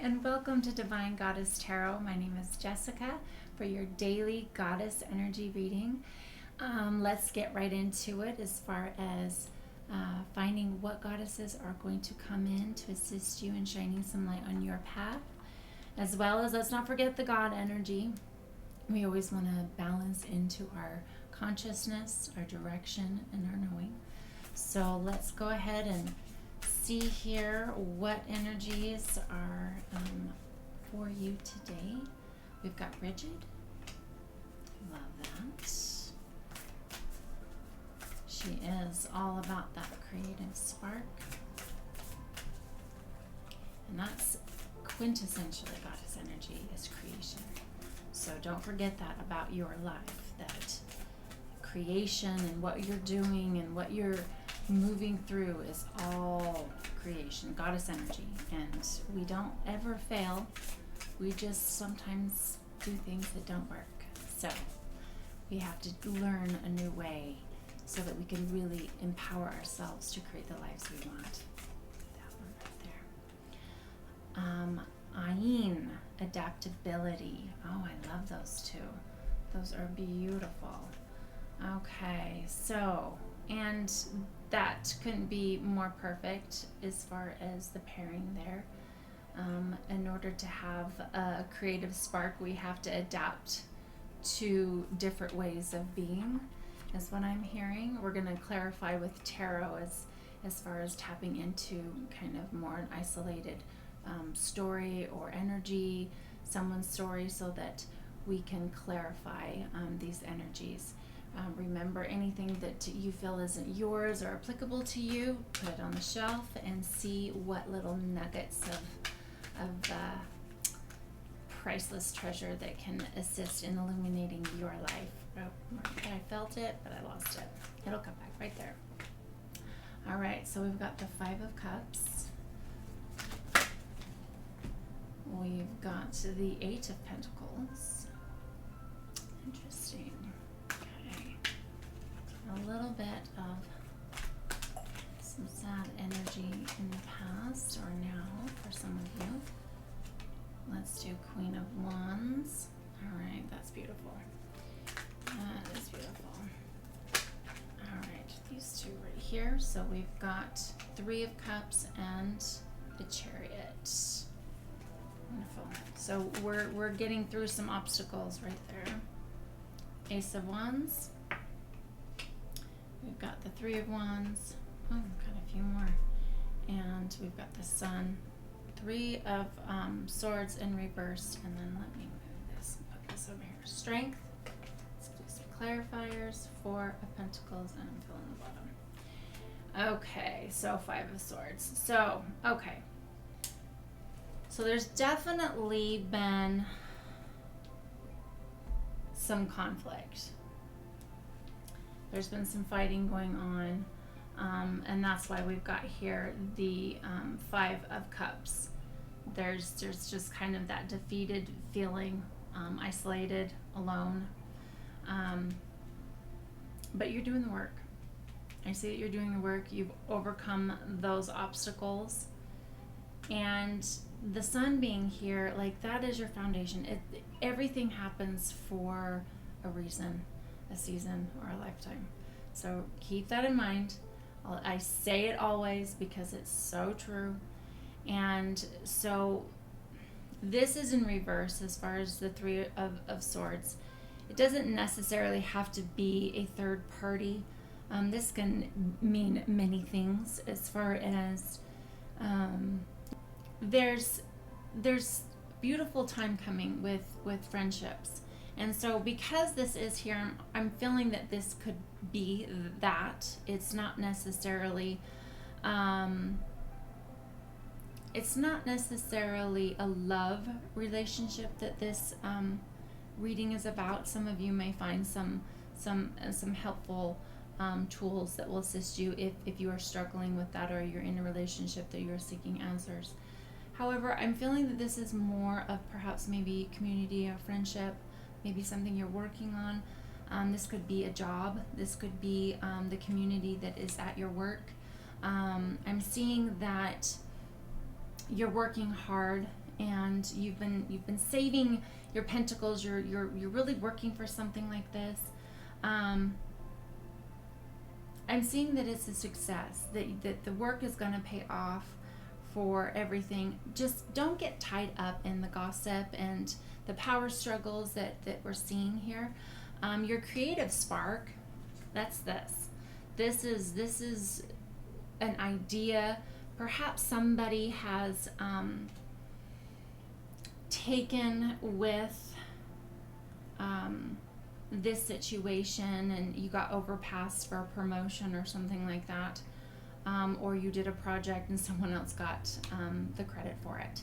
and welcome to Divine Goddess Tarot. My name is Jessica for your daily goddess energy reading. Let's get right into it as far as finding what goddesses are going to come in to assist you in shining some light on your path, as well as let's not forget the God energy. We always want to balance into our consciousness, our direction, and our knowing. So let's go ahead and see here what energies are for you today. We've got Rigid. Love that. She is all about that creative spark. And that's quintessentially goddess energy, is creation. So don't forget that about your life, that creation and what you're doing and what you're moving through is all creation, goddess energy, and we don't ever fail. We just sometimes do things that don't work. So we have to learn a new way so that we can really empower ourselves to create the lives we want. That one right there. Ayin, adaptability. Oh, I love those two. Those are beautiful. Okay, so, and that couldn't be more perfect as far as the pairing there. In order to have a creative spark, we have to adapt to different ways of being, is what I'm hearing. We're going to clarify with tarot as far as tapping into kind of more an isolated story or energy, someone's story, so that we can clarify these energies. Remember, anything that you feel isn't yours or applicable to you, put it on the shelf and see what little nuggets of priceless treasure that can assist in illuminating your life. Oh, I felt it, but I lost it. It'll come back right there. All right, so we've got the Five of Cups. We've got the Eight of Pentacles. Interesting. A little bit of some sad energy in the past or now for some of you. Let's do Queen of Wands. All right, that's beautiful. That is beautiful. All right, these two right here. So we've got Three of Cups and the Chariot. Wonderful. So we're getting through some obstacles right there. Ace of Wands. We've got the Three of Wands. Oh, we've got a few more. And we've got the Sun. Three of Swords in reverse. And then let me move this and put this over here. Strength. Let's do some clarifiers. Four of Pentacles. And I'm filling the bottom. Okay, so Five of Swords. So, okay. So there's definitely been some conflict. There's been some fighting going on, and that's why we've got here the Five of Cups. There's just kind of that defeated feeling, isolated, alone. But you're doing the work. I see that you're doing the work. You've overcome those obstacles. And the Sun being here, like, that is your foundation. Everything happens for a reason, a season, or a lifetime. So keep that in mind. I say it always because it's so true. And so this is in reverse as far as the Three of Swords. It doesn't necessarily have to be a third party. This can mean many things as far as there's beautiful time coming with friendships. And so because this is here, I'm feeling that this could be that. It's not necessarily a love relationship that this reading is about. Some of you may find some helpful tools that will assist you if you are struggling with that, or you're in a relationship that you're seeking answers. However, I'm feeling that this is more of perhaps maybe community or friendship, maybe something you're working on. This could be a job. This could be the community that is at your work. I'm seeing that you're working hard and you've been saving your pentacles. You're really working for something like this. I'm seeing that it's a success, that the work is going to pay off for everything. Just don't get tied up in the gossip and the power struggles that we're seeing here. Your creative spark, that's this. This is an idea. Perhaps somebody has taken with this situation, and you got overpassed for a promotion or something like that, or you did a project and someone else got the credit for it.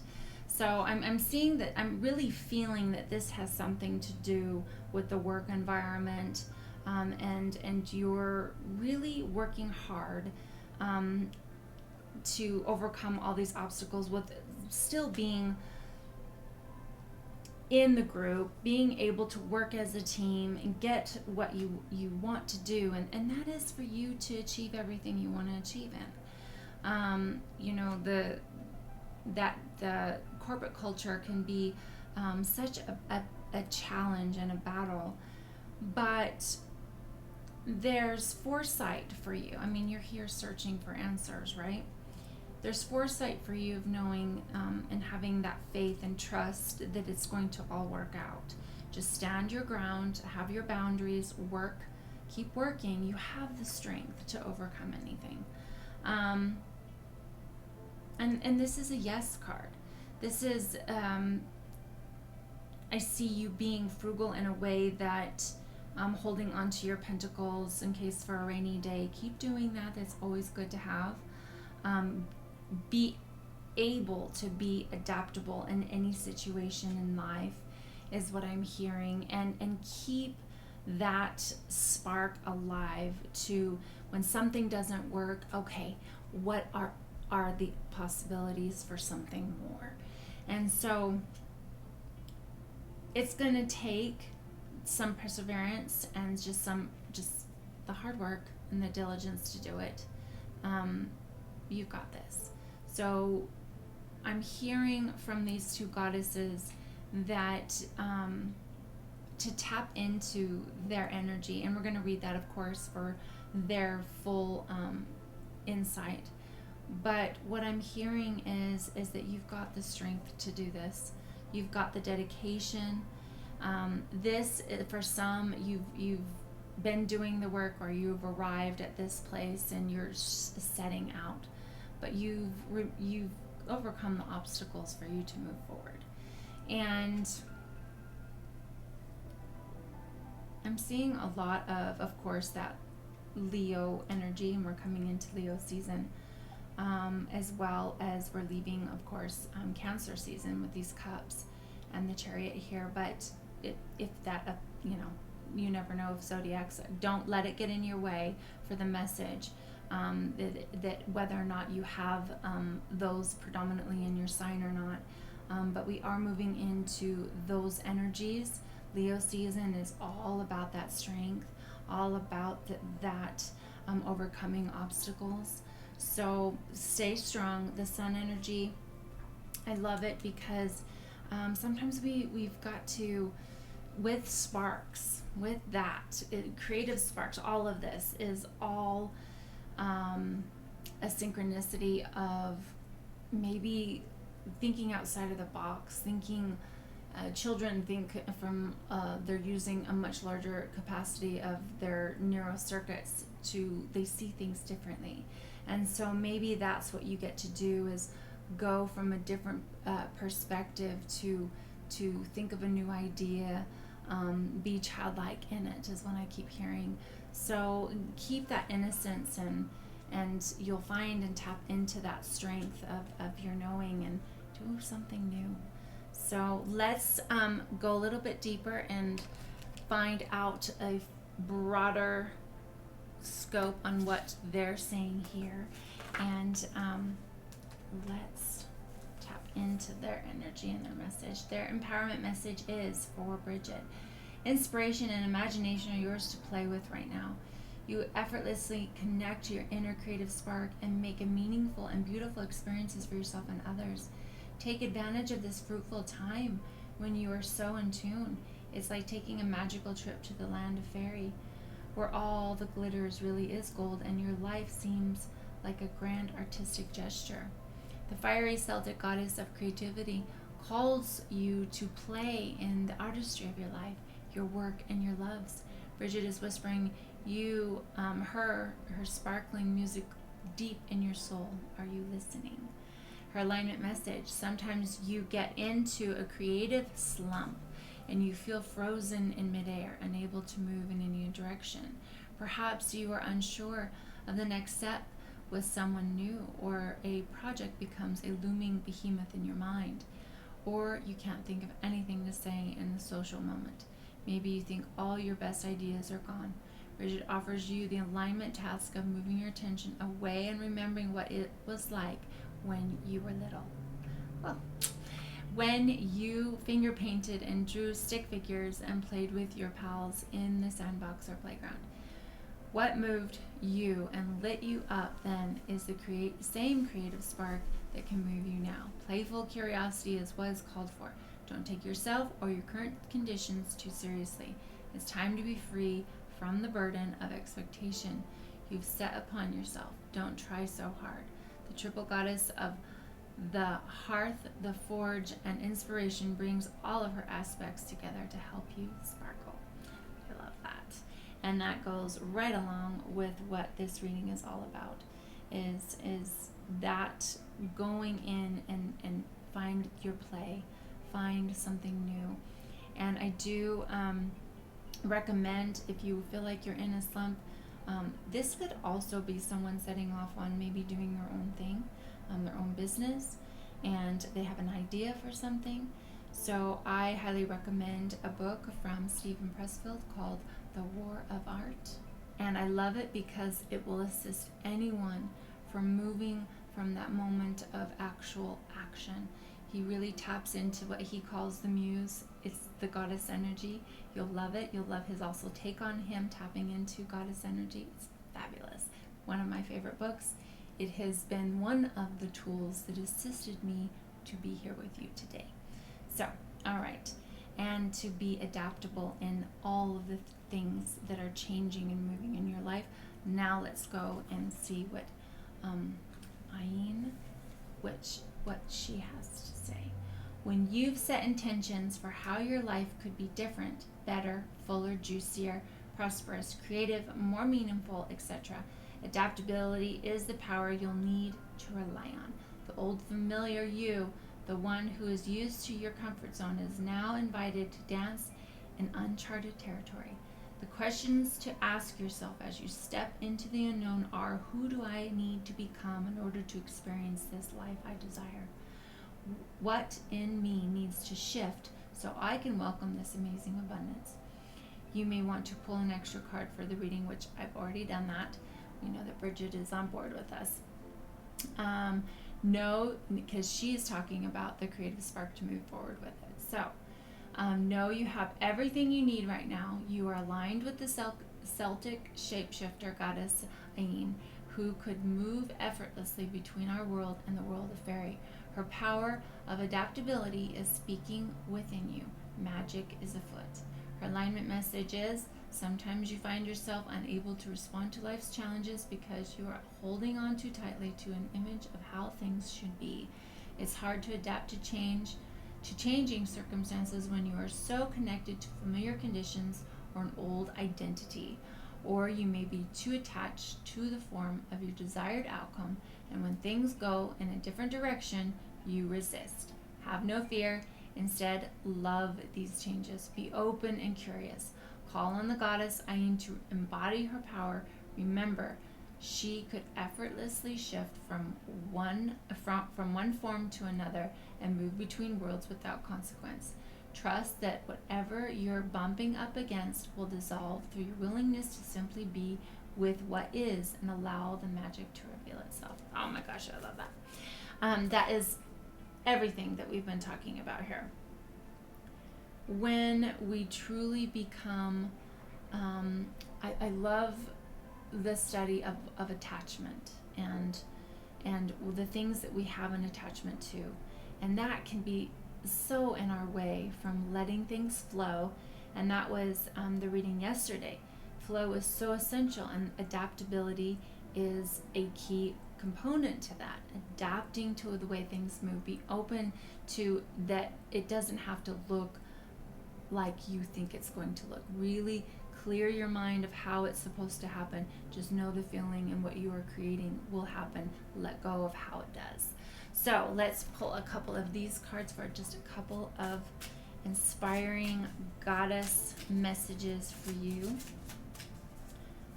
So I'm seeing that, I'm really feeling that this has something to do with the work environment, and you're really working hard to overcome all these obstacles with still being in the group, being able to work as a team and get what you want to do, and that is for you to achieve everything you want to achieve in. You know, the corporate culture can be such a challenge and a battle, but there's foresight for you. I mean, you're here searching for answers, right? There's foresight for you of knowing and having that faith and trust that it's going to all work out. Just stand your ground, have your boundaries, work, keep working. You have the strength to overcome anything. And this is a yes card. This is, I see you being frugal in a way that holding onto your pentacles in case for a rainy day. Keep doing that. That's always good to have. Be able to be adaptable in any situation in life is what I'm hearing, and keep that spark alive to when something doesn't work. Okay, what are the possibilities for something more? And so it's going to take some perseverance and just the hard work and the diligence to do it. You've got this. So I'm hearing from these two goddesses that to tap into their energy, and we're going to read that, of course, for their full insight. But what I'm hearing is that you've got the strength to do this. You've got the dedication. This, for some, you've been doing the work, or you've arrived at this place and you're setting out, but you've overcome the obstacles for you to move forward. And I'm seeing a lot of course, that Leo energy, and we're coming into Leo season, as well as we're leaving, of course, Cancer season with these cups and the Chariot here. But if that, you never know if zodiacs, don't let it get in your way for the message, that whether or not you have those predominantly in your sign or not. But we are moving into those energies. Leo season is all about that strength, all about that overcoming obstacles. So stay strong. The Sun energy, I love it because sometimes we've got to, with sparks, with that, creative sparks, all of this is all a synchronicity of maybe thinking outside of the box, thinking, children think from, they're using a much larger capacity of their neural circuits they see things differently. And so maybe that's what you get to do, is go from a different perspective to think of a new idea, be childlike in it, is what I keep hearing. So keep that innocence, and you'll find and tap into that strength of your knowing and do something new. So let's go a little bit deeper and find out a broader scope on what they're saying here. And let's tap into their energy and their message. Their empowerment message is for Bridget. Inspiration and imagination are yours to play with right now. You effortlessly connect to your inner creative spark and make a meaningful and beautiful experiences for yourself and others. Take advantage of this fruitful time when you are so in tune. It's like taking a magical trip to the land of fairy, where all the glitters really is gold and your life seems like a grand artistic gesture. The fiery Celtic goddess of creativity calls you to play in the artistry of your life, your work, and your loves. Bridget is whispering her sparkling music deep in your soul. Are you listening? Her alignment message: sometimes you get into a creative slump and you feel frozen in midair, unable to move in any direction. Perhaps you are unsure of the next step with someone new, or a project becomes a looming behemoth in your mind, or you can't think of anything to say in the social moment. Maybe you think all your best ideas are gone. Bridget offers you the alignment task of moving your attention away and remembering what it was like when you were little. Well, when you finger painted and drew stick figures and played with your pals in the sandbox or playground. What moved you and lit you up then is the same creative spark that can move you now. Playful curiosity is what is called for. Don't take yourself or your current conditions too seriously. It's time to be free from the burden of expectation you've set upon yourself. Don't try so hard. The triple goddess of the hearth, the forge, and inspiration brings all of her aspects together to help you sparkle. I love that. And that goes right along with what this reading is all about, is that going in and find your play, find something new. And I do recommend, if you feel like you're in a slump, this could also be someone setting off on maybe doing their own thing, their own business, and they have an idea for something. So I highly recommend a book from Stephen Pressfield called The War of Art. And I love it because it will assist anyone from moving from that moment of actual action. He really taps into what he calls the muse. It's the goddess energy. You'll love it. You'll love his also take on him tapping into goddess energy. It's fabulous. One of my favorite books. It has been one of the tools that assisted me to be here with you today. So, all right. And to be adaptable in all of the things that are changing and moving in your life. Now let's go and see what Ayin, what she has to say. When you've set intentions for how your life could be different, better, fuller, juicier, prosperous, creative, more meaningful, etc., adaptability is the power you'll need to rely on. The old familiar you, the one who is used to your comfort zone, is now invited to dance in uncharted territory. The questions to ask yourself as you step into the unknown are: who do I need to become in order to experience this life I desire? What in me needs to shift so I can welcome this amazing abundance? You may want to pull an extra card for the reading, which I've already done that. We know that Bridget is on board with us. No, because she is talking about the creative spark to move forward with it. So, know you have everything you need right now. You are aligned with the Celtic shapeshifter goddess Ayin, who could move effortlessly between our world and the world of fairy. Her power of adaptability is speaking within you. Magic is afoot. Her alignment message is: sometimes you find yourself unable to respond to life's challenges because you are holding on too tightly to an image of how things should be. It's hard to adapt to changing circumstances when you are so connected to familiar conditions or an old identity. Or you may be too attached to the form of your desired outcome, and when things go in a different direction, you resist. Have no fear. Instead, love these changes. Be open and curious. Call on the goddess Ayin to embody her power. Remember, she could effortlessly shift from one form to another and move between worlds without consequence. Trust that whatever you're bumping up against will dissolve through your willingness to simply be with what is and allow the magic to reveal itself. Oh my gosh, I love that. That is everything that we've been talking about here. When we truly become, I love the study of attachment and the things that we have an attachment to. And that can be so in our way from letting things flow. And that was the reading yesterday. Flow is so essential, and adaptability is a key component to that. Adapting to the way things move. Be open to that it doesn't have to look like you think it's going to look. Really clear your mind of how it's supposed to happen. Just know the feeling, and what you are creating will happen. Let go of how it does. So let's pull a couple of these cards for just a couple of inspiring goddess messages for you.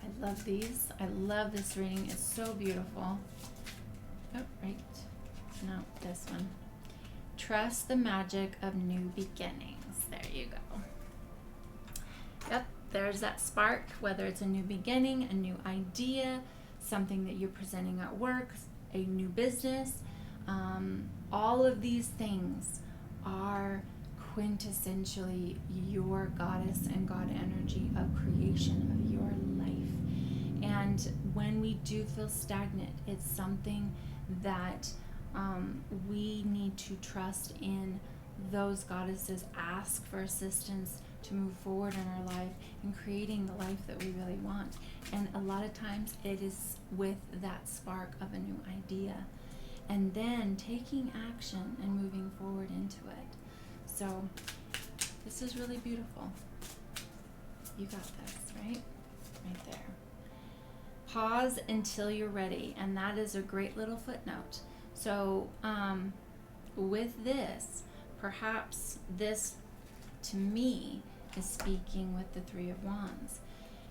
I love these. I love this reading. It's so beautiful. Oh, right. No, this one. Trust the magic of new beginnings. There you go. Yep, there's that spark, whether it's a new beginning, a new idea, something that you're presenting at work, a new business. All of these things are quintessentially your goddess and God energy of creation of your life. And when we do feel stagnant, it's something that we need to trust in those goddesses, ask for assistance to move forward in our life and creating the life that we really want. And a lot of times it is with that spark of a new idea, and then taking action and moving forward into it. So this is really beautiful. You got this, right? Right there. Pause until you're ready, and that is a great little footnote. So with this, perhaps this to me is speaking with the Three of Wands.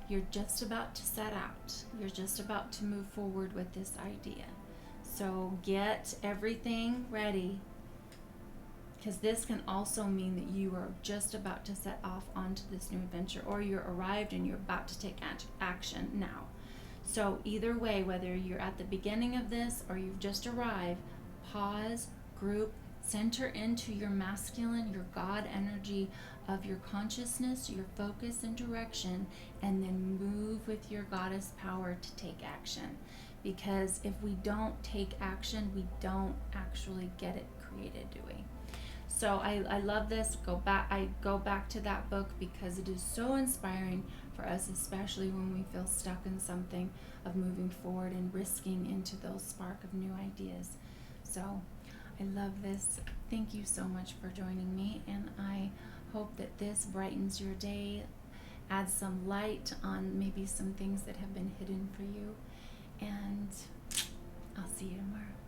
You're just about to set out. You're just about to move forward with this idea. So get everything ready, because this can also mean that you are just about to set off onto this new adventure, or you're arrived and you're about to take action now. So either way, whether you're at the beginning of this or you've just arrived, pause, group, center into your masculine, your God energy of your consciousness, your focus and direction, and then move with your goddess power to take action. Because if we don't take action, we don't actually get it created, do we? So I love this. I go back to that book because it is so inspiring for us, especially when we feel stuck in something, of moving forward and risking into those spark of new ideas. So I love this. Thank you so much for joining me, and I hope that this brightens your day, adds some light on maybe some things that have been hidden for you, and I'll see you tomorrow.